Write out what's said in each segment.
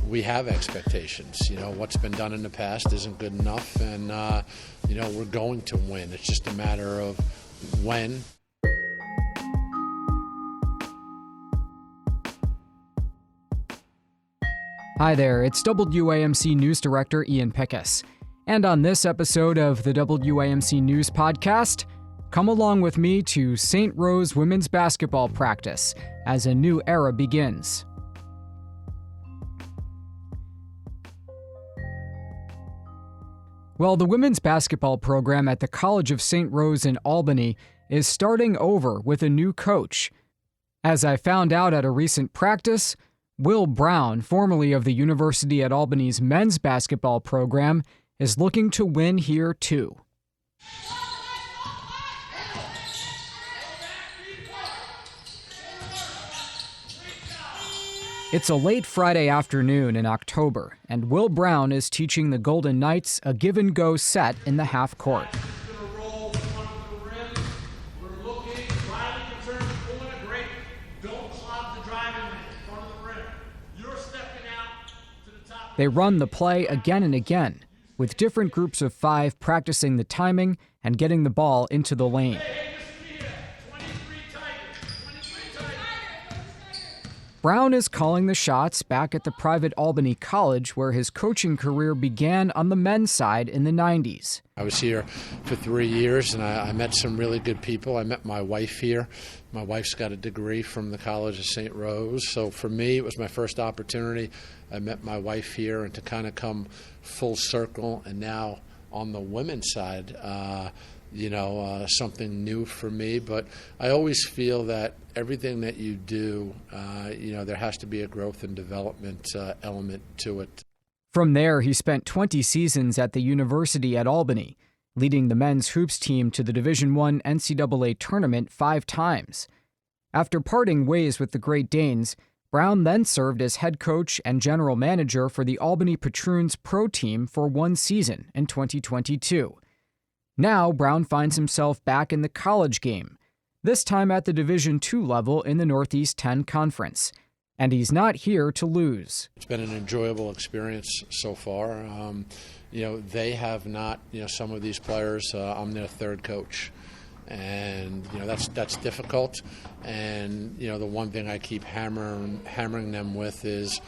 we have expectations. What's been done in the past isn't good enough, and we're going to win. It's just a matter of when. Hi there, it's WAMC News Director Ian Pickus. And on this episode of the WAMC News Podcast, come along with me to St. Rose women's basketball practice as a new era begins. Well, the women's basketball program at the College of St. Rose in Albany is starting over with a new coach. As I found out at a recent practice, Will Brown, formerly of the University at Albany's men's basketball program, is looking to win here too. It's a late Friday afternoon in October, and Will Brown is teaching the Golden Knights a give-and-go set in the half court. They run the play again and again, with different groups of 5 practicing the timing and getting the ball into the lane. Brown is calling the shots back at the private Albany College, where his coaching career began on the men's side in the 90s. I was here for 3 years, and I met some really good people. I met my wife here. My wife's got a degree from the College of St. Rose, so for me, it was my first opportunity. I met my wife here, and to kind of come full circle, and now on the women's side, something new for me. But I always feel that everything that you do, there has to be a growth and development element to it. From there, he spent 20 seasons at the University at Albany, leading the men's hoops team to the Division I NCAA tournament 5 times. After parting ways with the Great Danes, Brown then served as head coach and general manager for the Albany Patroons pro team for 1 season in 2022. Now, Brown finds himself back in the college game, this time at the Division II level in the Northeast 10 Conference. And he's not here to lose. It's been an enjoyable experience so far. They have not, some of these players, I'm their third coach. And, that's difficult. And, the one thing I keep hammering them with is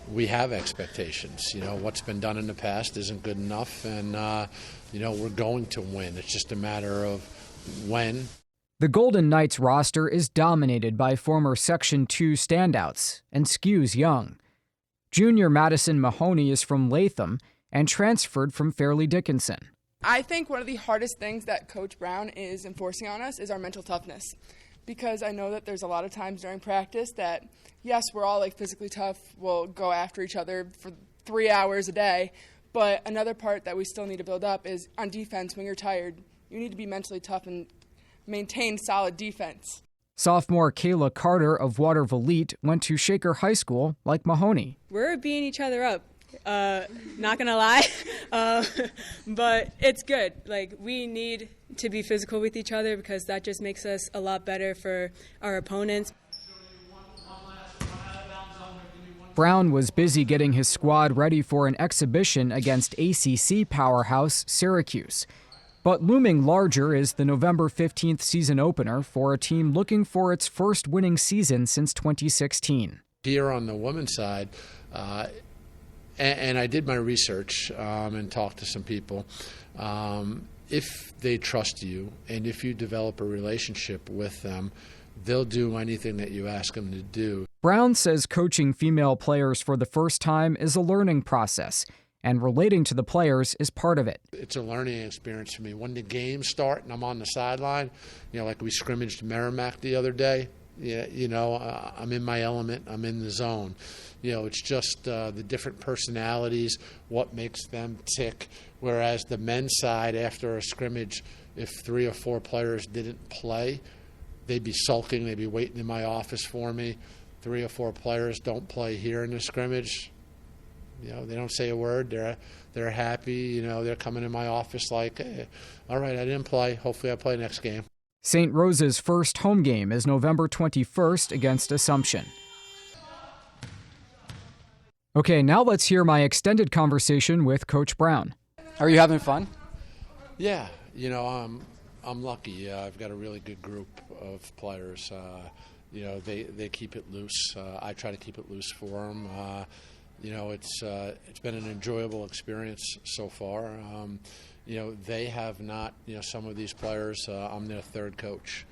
we have expectations. What's been done in the past isn't good enough. And, we're going to win. It's just a matter of when. The Golden Knights roster is dominated by former Section 2 standouts and skews young. Junior Madison Mahoney is from Latham and transferred from Fairleigh Dickinson. I think one of the hardest things that Coach Brown is enforcing on us is our mental toughness, because I know that there's a lot of times during practice that, yes, we're all physically tough, we'll go after each other for 3 hours a day, but another part that we still need to build up is on defense. When you're tired, you need to be mentally tough and maintain solid defense. Sophomore Kayla Carter of Watervliet went to Shaker High School like Mahoney. We're beating each other up, not gonna lie, but it's good. We need to be physical with each other because that just makes us a lot better for our opponents. Brown was busy getting his squad ready for an exhibition against ACC powerhouse Syracuse. But looming larger is the November 15th season opener for a team looking for its first winning season since 2016. Here on the women's side, and I did my research and talked to some people, if they trust you and if you develop a relationship with them, they'll do anything that you ask them to do. Brown says coaching female players for the first time is a learning process, and relating to the players is part of it. It's a learning experience for me. When the games start and I'm on the sideline, like we scrimmaged Merrimack the other day, I'm in my element, I'm in the zone. It's just the different personalities, what makes them tick. Whereas the men's side, after a scrimmage, if 3 or 4 players didn't play, they'd be sulking, they'd be waiting in my office for me. 3 or 4 players don't play here in the scrimmage. They don't say a word. They're happy. They're coming in my office like, hey, all right, I didn't play. Hopefully I play next game. St. Rose's first home game is November 21st against Assumption. Okay, now let's hear my extended conversation with Coach Brown. Are you having fun? Yeah, I'm lucky. I've got a really good group of players. They keep it loose. I try to keep it loose for them. It's been an enjoyable experience so far. They have not. Some of these players. I'm their third coach,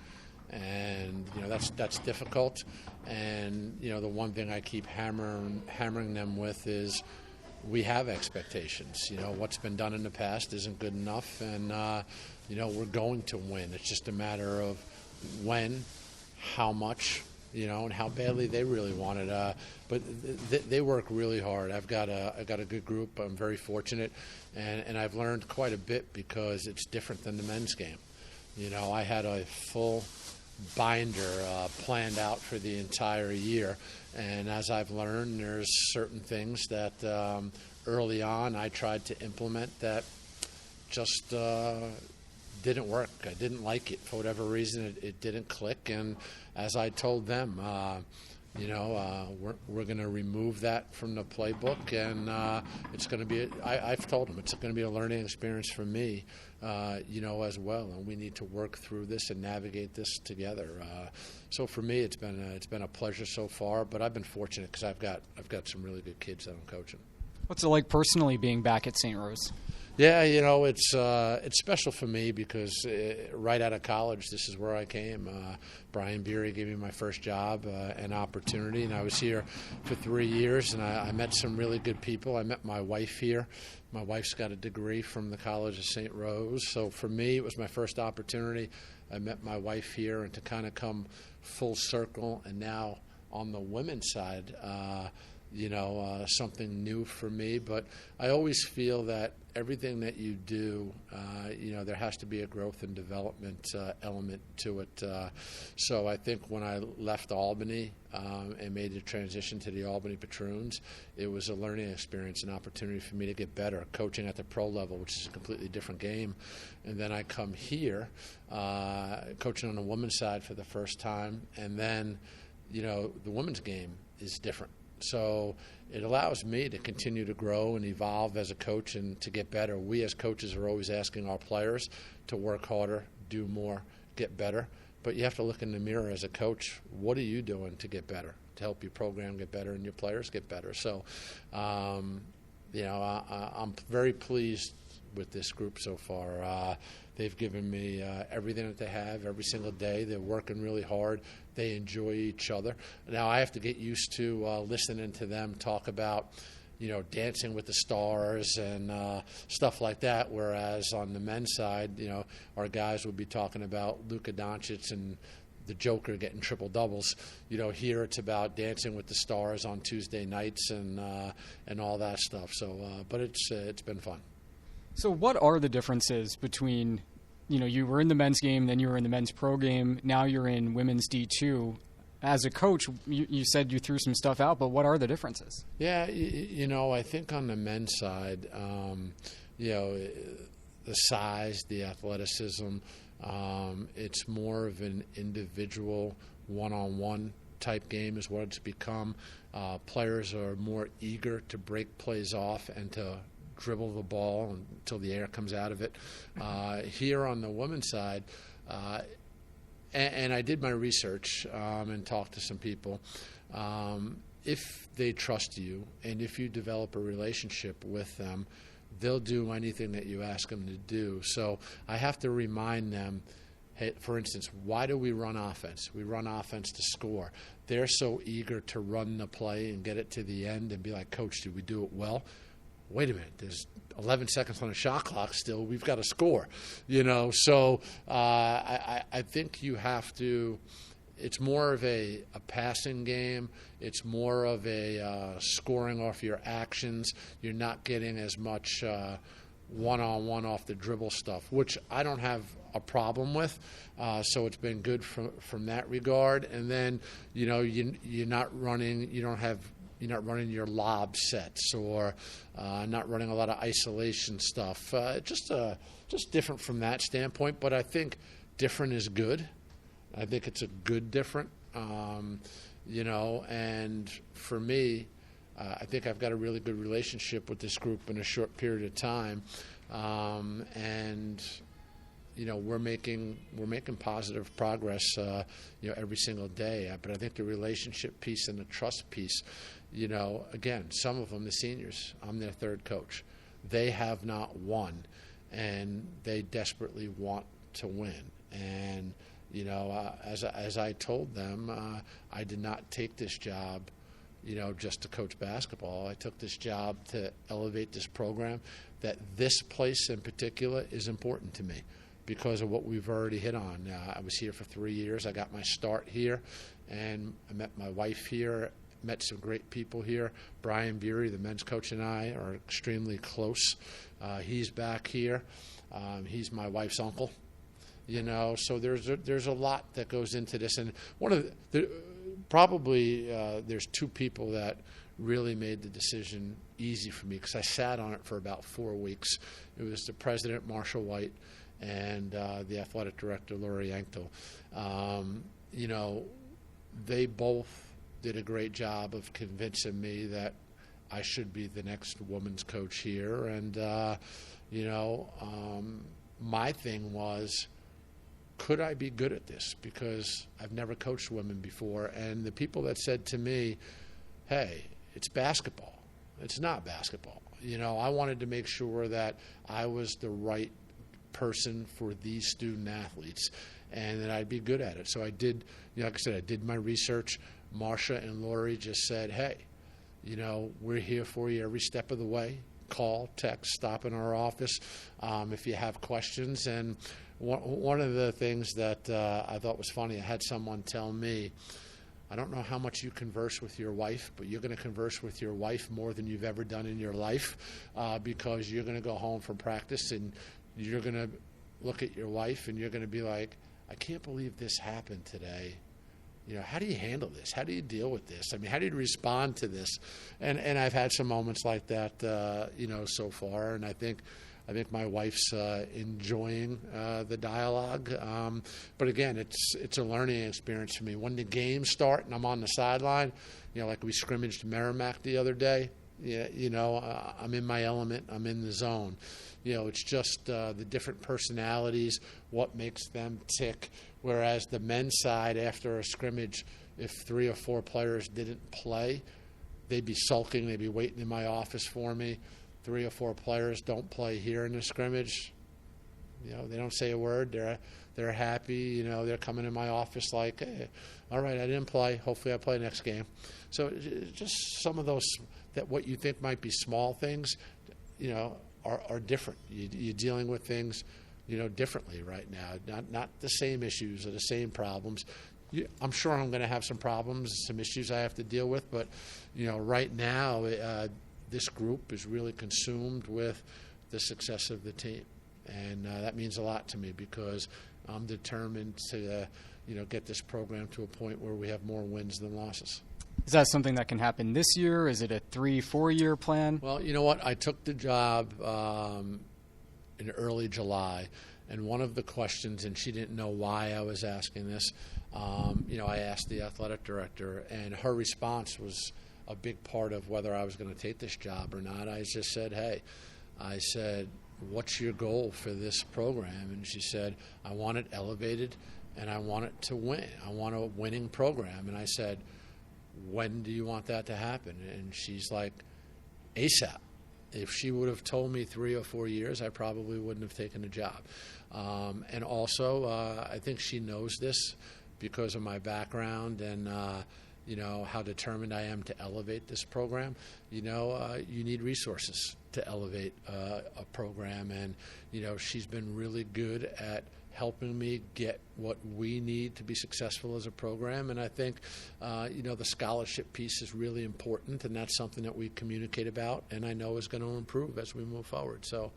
and that's difficult. And the one thing I keep hammering them with is we have expectations. What's been done in the past isn't good enough, and we're going to win. It's just a matter of when, how much, and how badly they really want it. But they work really hard. I've got a good group. I'm very fortunate, and I've learned quite a bit because it's different than the men's game. I had a full binder planned out for the entire year, and as I've learned, there's certain things that early on I tried to implement that just didn't work. I didn't like it for whatever reason. It didn't click, and as I told them, we're going to remove that from the playbook, and it's going to be. I've told them it's going to be a learning experience for me, as well, and we need to work through this and navigate this together. So for me, it's been a pleasure so far, but I've been fortunate because I've got some really good kids that I'm coaching. What's it like personally being back at St. Rose? Yeah, it's special for me because right out of college, this is where I came. Brian Beery gave me my first job and opportunity, and I was here for 3 years, and I met some really good people. I met my wife here. My wife's got a degree from the College of St. Rose, so for me, it was my first opportunity. I met my wife here, and to kind of come full circle, and now on the women's side, something new for me. But I always feel that everything that you do, there has to be a growth and development element to it. So I think when I left Albany and made the transition to the Albany Patroons, it was a learning experience, an opportunity for me to get better, coaching at the pro level, which is a completely different game. And then I come here, coaching on the women's side for the first time, and then, the women's game is different. So it allows me to continue to grow and evolve as a coach and to get better. We as coaches are always asking our players to work harder, do more, get better. But you have to look in the mirror as a coach. What are you doing to get better, to help your program get better and your players get better? So, I'm very pleased with this group so far. They've given me everything that they have every single day. They're working really hard. They enjoy each other. Now I have to get used to listening to them talk about, Dancing with the Stars and stuff like that. Whereas on the men's side, our guys would be talking about Luka Doncic and the Joker getting triple doubles. Here it's about Dancing with the Stars on Tuesday nights and all that stuff. So, but it's been fun. So what are the differences between, you were in the men's game, then you were in the men's pro game, now you're in women's D2. As a coach, you said you threw some stuff out, but what are the differences? Yeah, I think on the men's side, the size, the athleticism, it's more of an individual one-on-one type game is what it's become. Players are more eager to break plays off and to dribble the ball until the air comes out of it. Here on the women's side, and I did my research and talked to some people, if they trust you and if you develop a relationship with them, they'll do anything that you ask them to do. So I have to remind them, hey, for instance, why do we run offense? We run offense to score. They're so eager to run the play and get it to the end and be like, Coach, did we do it well? Wait a minute, there's 11 seconds on the shot clock still. We've got to score, So I think you have to – it's more of a passing game. It's more of a scoring off your actions. You're not getting as much one-on-one off the dribble stuff, which I don't have a problem with. So it's been good from that regard. And then, you're not running – you're not running your lob sets or not running a lot of isolation stuff. Just different from that standpoint. But I think different is good. I think it's a good different. And for me, I think I've got a really good relationship with this group in a short period of time, and we're making positive progress, every single day. But I think the relationship piece and the trust piece, again, some of them, the seniors, I'm their third coach. They have not won, and they desperately want to win. And as I told them, I did not take this job, just to coach basketball. I took this job to elevate this program. That this place in particular is important to me because of what we've already hit on. I was here for 3 years. I got my start here, and I met my wife here, met some great people here. Brian Beery, the men's coach, and I are extremely close. He's back here. He's my wife's uncle. So there's a lot that goes into this, and one of there's two people that really made the decision easy for me because I sat on it for about 4 weeks. It was the president, Marshall White, and the athletic director, Lori Yanktel. They both did a great job of convincing me that I should be the next women's coach here, and my thing was, could I be good at this? Because I've never coached women before. And the people that said to me, hey, it's basketball. It's not basketball. I wanted to make sure that I was the right person for these student athletes and that I'd be good at it. So I did, like I said, I did my research. Marcia and Lori just said, hey, we're here for you every step of the way. Call, text, stop in our office if you have questions. And one of the things that I thought was funny, I had someone tell me, I don't know how much you converse with your wife, but you're going to converse with your wife more than you've ever done in your life because you're going to go home from practice and you're going to look at your wife and you're going to be like, I can't believe this happened today. How do you handle this? How do you deal with this? I mean, how do you respond to this? And I've had some moments like that, so far, and I think my wife's enjoying the dialogue. But again, it's a learning experience for me. When the games start and I'm on the sideline, like we scrimmaged Merrimack the other day, I'm in my element. I'm in the zone. It's just the different personalities, what makes them tick. Whereas the men's side, after a scrimmage, if 3 or 4 players didn't play, they'd be sulking. They'd be waiting in my office for me. 3 or 4 players don't play here in the scrimmage. They don't say a word. They're happy. They're coming in my office like, hey, all right, I didn't play. Hopefully I play next game. So just some of those that what you think might be small things, are different. You're dealing with things, differently right now. Not the same issues or the same problems. I'm sure I'm going to have some problems, some issues I have to deal with, but right now this group is really consumed with the success of the team, and that means a lot to me because I'm determined to get this program to a point where we have more wins than losses. Is that something that can happen this year? Is it a 3-4 year plan? Well, you know what? I took the job in early July, and one of the questions, and she didn't know why I was asking this, I asked the athletic director, and her response was a big part of whether I was going to take this job or not. I just said, hey, what's your goal for this program? And she said, I want it elevated, and I want it to win. I want a winning program. And I said, when do you want that to happen? And she's like, ASAP. If she would have told me 3 or 4 years, I probably wouldn't have taken the job. And also, I think she knows this because of my background and, how determined I am to elevate this program. You need resources to elevate a program. And, she's been really good at helping me get what we need to be successful as a program. And I think, the scholarship piece is really important, and that's something that we communicate about and I know is going to improve as we move forward. So,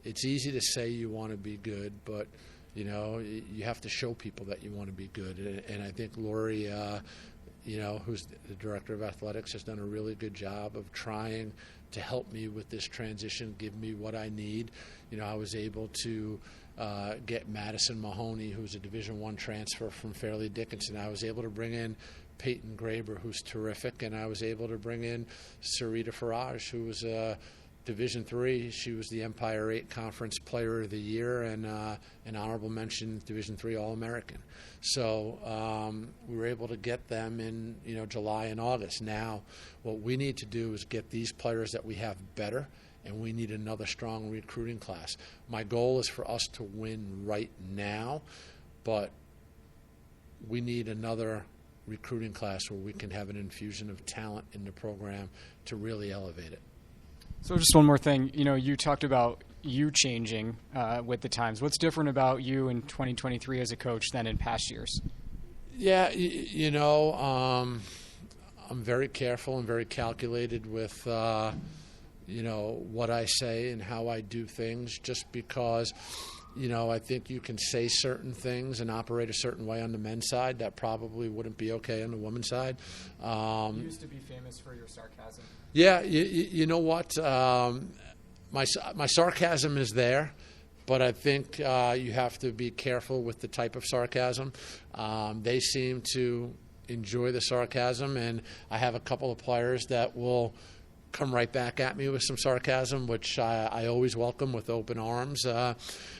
it's easy to say you want to be good, but, you have to show people that you want to be good. And I think Lori, who's the director of athletics, has done a really good job of trying to help me with this transition, give me what I need. I was able to get Madison Mahoney, who's a Division I transfer from Fairleigh Dickinson. I was able to bring in Peyton Graber, who's terrific, and I was able to bring in Sarita Faraj, who was Division III. She was the Empire 8 Conference Player of the Year and an honorable mention Division III All-American. So we were able to get them in July and August. Now what we need to do is get these players that we have better, and we need another strong recruiting class. My goal is for us to win right now, but we need another recruiting class where we can have an infusion of talent in the program to really elevate it. So just one more thing. You talked about you changing with the times. What's different about you in 2023 as a coach than in past years? Yeah, I'm very careful and very calculated with what I say and how I do things, just because I think you can say certain things and operate a certain way on the men's side that probably wouldn't be okay on the women's side. You used to be famous for your sarcasm. Yeah, you know what? My sarcasm is there, but I think you have to be careful with the type of sarcasm. They seem to enjoy the sarcasm, and I have a couple of players that will come right back at me with some sarcasm, which I always welcome with open arms.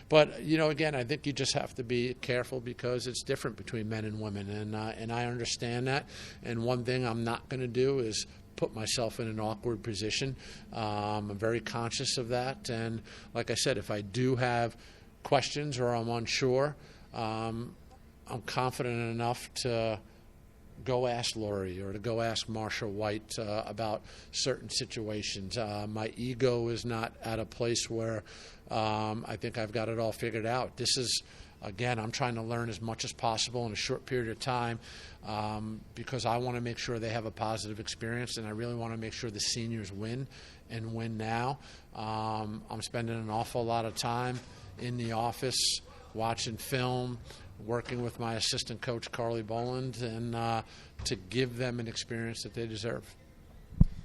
But again, I think you just have to be careful because it's different between men and women, and I understand that. And one thing I'm not going to do is put myself in an awkward position. I'm very conscious of that, and like I said, if I do have questions or I'm unsure, I'm confident enough to go ask Lori or to go ask Marsha White about certain situations. My ego is not at a place where I think I've got it all figured out. This is, again, I'm trying to learn as much as possible in a short period of time because I want to make sure they have a positive experience, and I really want to make sure the seniors win and win now. I'm spending an awful lot of time in the office watching film, working with my assistant coach, Carly Boland, and to give them an experience that they deserve.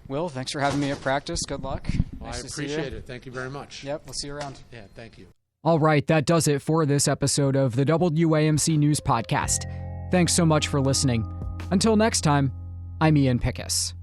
Will, thanks for having me at practice. Good luck. Well, Nice I to see appreciate you. it. Thank you very much. Yep, we'll see you around. Yeah, thank you. All right, that does it for this episode of the WAMC News Podcast. Thanks so much for listening. Until next time, I'm Ian Pickus.